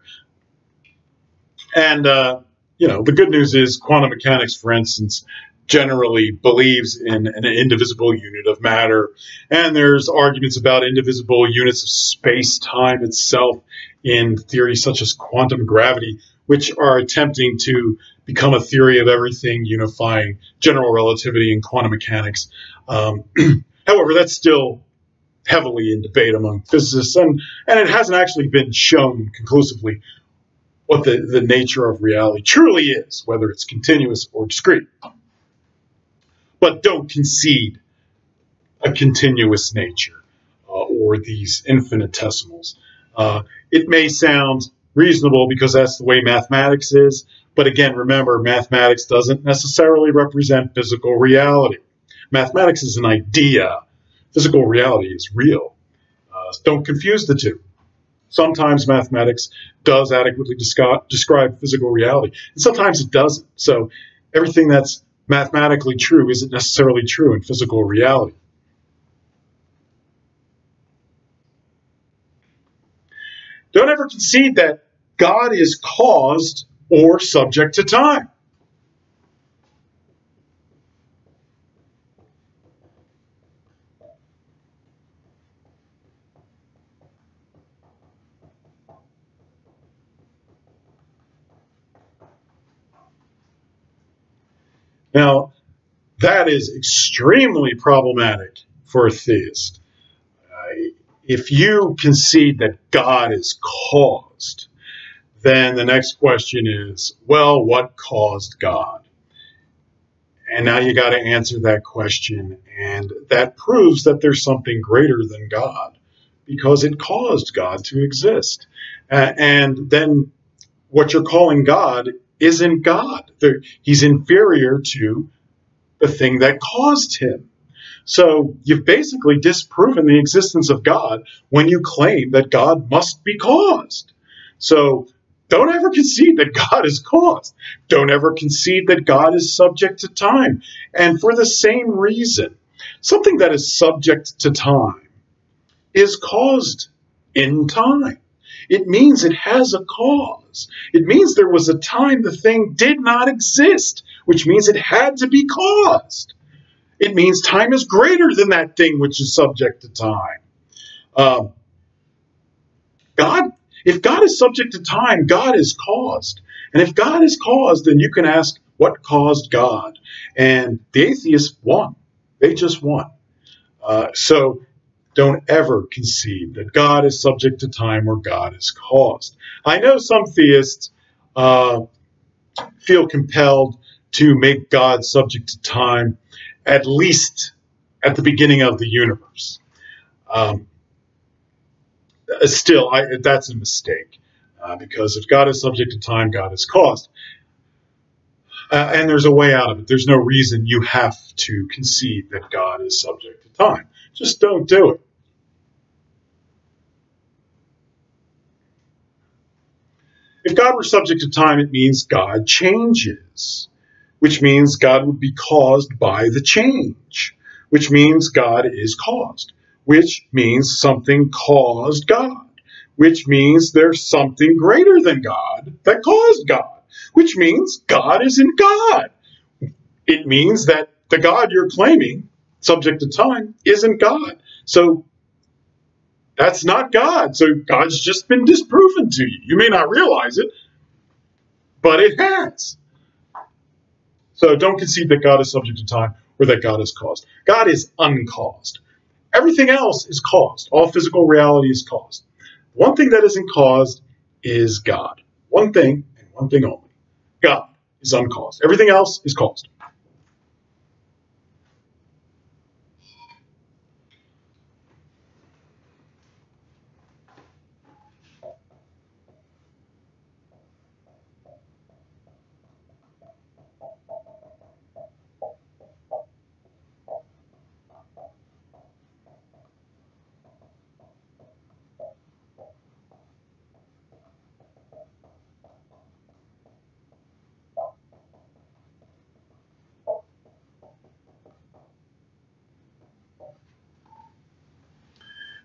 And, the good news is quantum mechanics, for instance, generally believes in an indivisible unit of matter. And there's arguments about indivisible units of space-time itself in theories such as quantum gravity, which are attempting to become a theory of everything, unifying general relativity and quantum mechanics. However, that's still heavily in debate among physicists, and it hasn't actually been shown conclusively what the nature of reality truly is, whether it's continuous or discrete. But don't concede a continuous nature or these infinitesimals. It may sound reasonable because that's the way mathematics is, but again, remember, mathematics doesn't necessarily represent physical reality. Mathematics is an idea. Physical reality is real. Don't confuse the two. Sometimes mathematics does adequately describe physical reality, and sometimes it doesn't. So everything that's mathematically true isn't necessarily true in physical reality. Don't ever concede that God is caused or subject to time. Now, that is extremely problematic for a theist. If you concede that God is caused, then the next question is, well, what caused God? And now you got to answer that question, and that proves that there's something greater than God, because it caused God to exist. And then what you're calling God isn't God. He's inferior to the thing that caused him. So you've basically disproven the existence of God when you claim that God must be caused. So don't ever concede that God is caused. Don't ever concede that God is subject to time. And for the same reason, something that is subject to time is caused in time. It means it has a cause. It means there was a time the thing did not exist, which means it had to be caused. It means time is greater than that thing which is subject to time. If God is subject to time, God is caused. And if God is caused, then you can ask, what caused God? And the atheists won. They just won. So don't ever concede that God is subject to time or God is caused. I know some theists feel compelled to make God subject to time, at least at the beginning of the universe. Still, that's a mistake. Because if God is subject to time, God is caused. And there's a way out of it. There's no reason you have to concede that God is subject to time. Just don't do it. If God were subject to time, it means God changes, which means God would be caused by the change, which means God is caused, which means something caused God, which means there's something greater than God that caused God, which means God isn't God. It means that the God you're claiming, subject to time, isn't God. So that's not God. So God's just been disproven to you. You may not realize it, but it has. So don't concede that God is subject to time or that God is caused. God is uncaused. Everything else is caused. All physical reality is caused. One thing that isn't caused is God. One thing and one thing only. God is uncaused. Everything else is caused.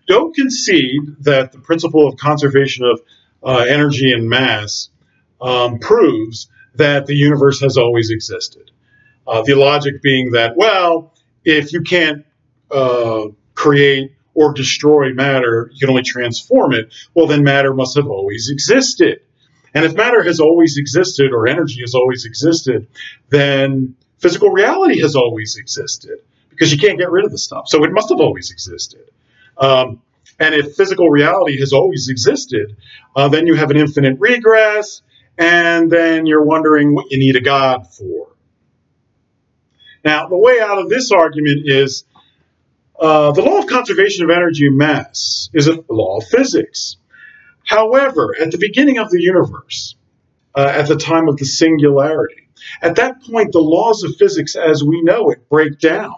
Don't concede that the principle of conservation of energy and mass proves that the universe has always existed. The logic being that, well, if you can't create or destroy matter, you can only transform it, well, then matter must have always existed. And if matter has always existed or energy has always existed, then physical reality has always existed because you can't get rid of the stuff. So it must have always existed. And if physical reality has always existed, then you have an infinite regress, and then you're wondering what you need a God for. Now, the way out of this argument is the law of conservation of energy and mass is a law of physics. However, at the beginning of the universe, at the time of the singularity, at that point, the laws of physics as we know it break down.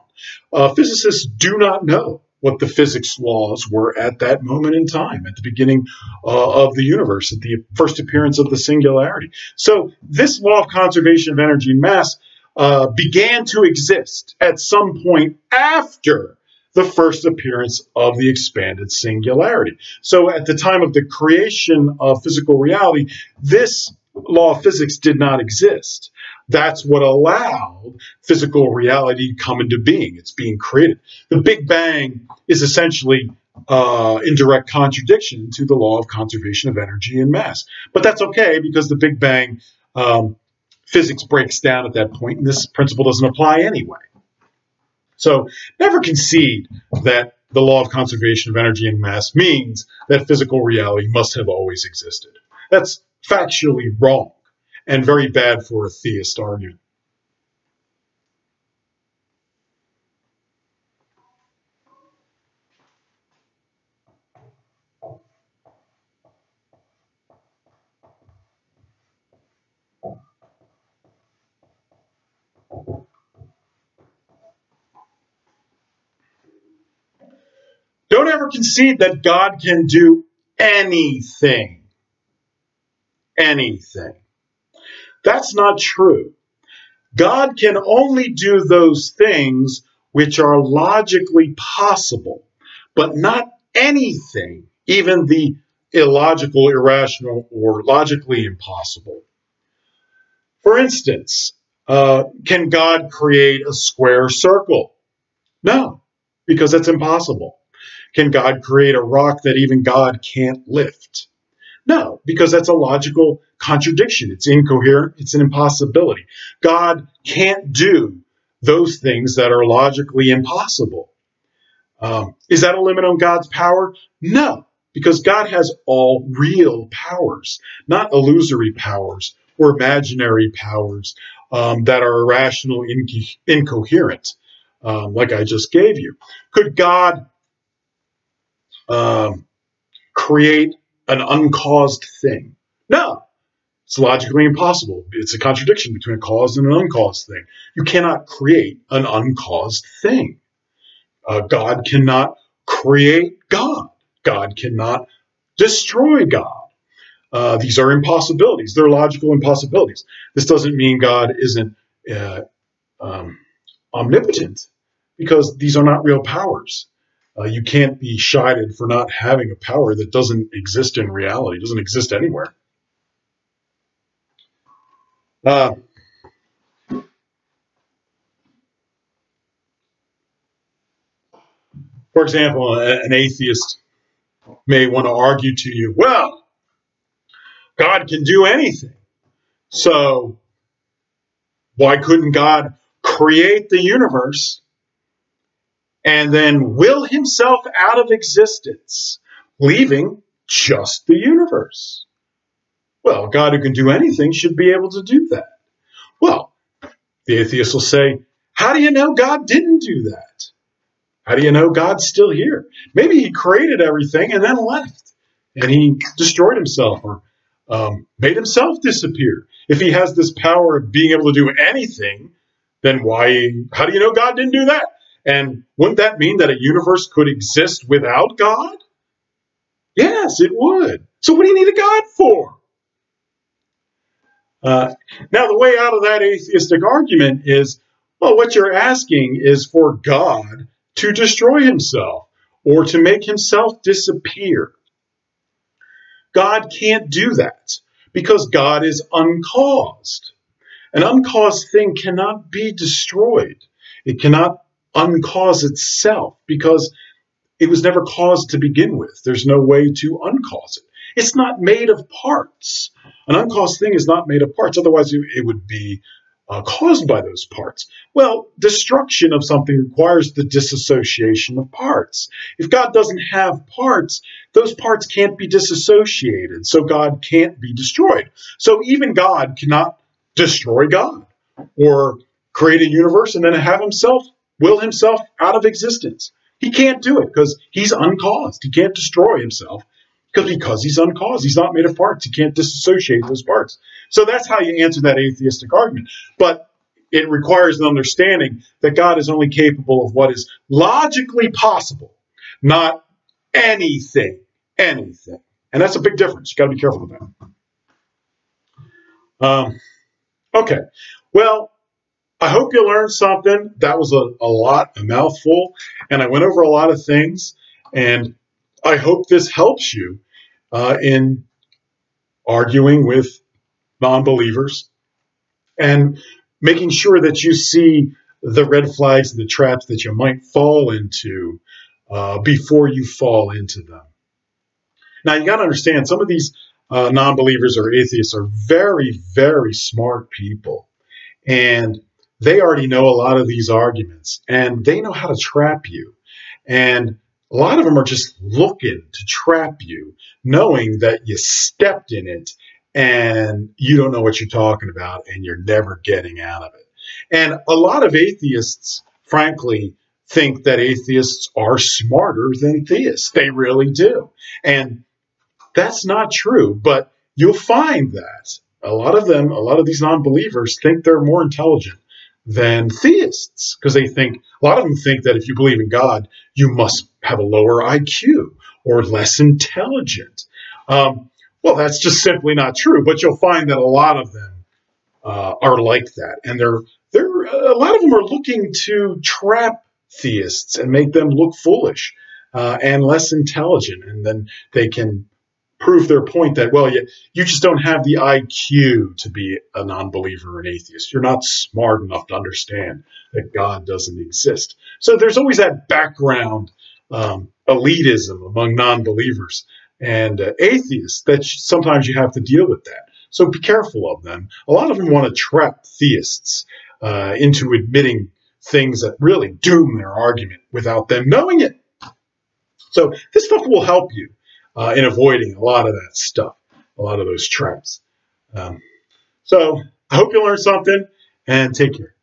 Physicists do not know what the physics laws were at that moment in time, at the beginning of the universe, at the first appearance of the singularity. So this law of conservation of energy and mass began to exist at some point after the first appearance of the expanded singularity. So at the time of the creation of physical reality, this law of physics did not exist. That's what allowed physical reality to come into being. It's being created. The Big Bang is essentially in direct contradiction to the law of conservation of energy and mass. But that's okay because the Big Bang physics breaks down at that point, and this principle doesn't apply anyway. So never concede that the law of conservation of energy and mass means that physical reality must have always existed. That's factually wrong and very bad for a theist argument. Don't ever concede that God can do anything. Anything. That's not true. God can only do those things which are logically possible, but not anything, even the illogical, irrational, or logically impossible. For instance, can God create a square circle? No, because that's impossible. Can God create a rock that even God can't lift? No, because that's a logical contradiction. It's incoherent. It's an impossibility. God can't do those things that are logically impossible. Is that a limit on God's power? No, because God has all real powers, not illusory powers or imaginary powers that are irrational, incoherent, like I just gave you. Could God create an uncaused thing? No, it's logically impossible. It's a contradiction between a caused and an uncaused thing. You cannot create an uncaused thing. God cannot create God. God cannot destroy God. These are impossibilities. They're logical impossibilities. This doesn't mean God isn't omnipotent, because these are not real powers. You can't be chided for not having a power that doesn't exist in reality, doesn't exist anywhere. For example, an atheist may want to argue to you, well, God can do anything. So why couldn't God create the universe and then will himself out of existence, leaving just the universe? Well, God who can do anything should be able to do that. Well, the atheist will say, how do you know God didn't do that? How do you know God's still here? Maybe he created everything and then left, and he destroyed himself or made himself disappear. If he has this power of being able to do anything, then how do you know God didn't do that? And wouldn't that mean that a universe could exist without God? Yes, it would. So what do you need a God for? Now, the way out of that atheistic argument is, well, what you're asking is for God to destroy himself or to make himself disappear. God can't do that because God is uncaused. An uncaused thing cannot be destroyed. It cannot uncause itself because it was never caused to begin with. There's no way to uncause it. It's not made of parts. An uncaused thing is not made of parts. Otherwise, it would be caused by those parts. Well, destruction of something requires the disassociation of parts. If God doesn't have parts, those parts can't be disassociated, so God can't be destroyed. So even God cannot destroy God or create a universe and then have will himself out of existence. He can't do it because he's uncaused. He can't destroy himself because he's uncaused. He's not made of parts. He can't disassociate those parts. So that's how you answer that atheistic argument. But it requires an understanding that God is only capable of what is logically possible, not anything. And that's a big difference. You got to be careful with that. Okay. Well, I hope you learned something. That was a mouthful, and I went over a lot of things, and I hope this helps you in arguing with non-believers and making sure that you see the red flags and the traps that you might fall into before you fall into them. Now, you got to understand, some of these non-believers or atheists are very, very smart people, and they already know a lot of these arguments, and they know how to trap you. And a lot of them are just looking to trap you, knowing that you stepped in it and you don't know what you're talking about and you're never getting out of it. And a lot of atheists, frankly, think that atheists are smarter than theists. They really do. And that's not true, but you'll find that a lot of these non-believers think they're more intelligent than theists, because a lot of them think that if you believe in God, you must have a lower IQ or less intelligent. Well, that's just simply not true. But you'll find that a lot of them are like that, and a lot of them are looking to trap theists and make them look foolish and less intelligent, and then they can prove their point that, well, you just don't have the IQ to be a non-believer or an atheist. You're not smart enough to understand that God doesn't exist. So there's always that background elitism among non-believers and atheists that sometimes you have to deal with that. So be careful of them. A lot of them want to trap theists into admitting things that really doom their argument without them knowing it. So this stuff will help you in avoiding a lot of that stuff, a lot of those traps. So I hope you learned something, and take care.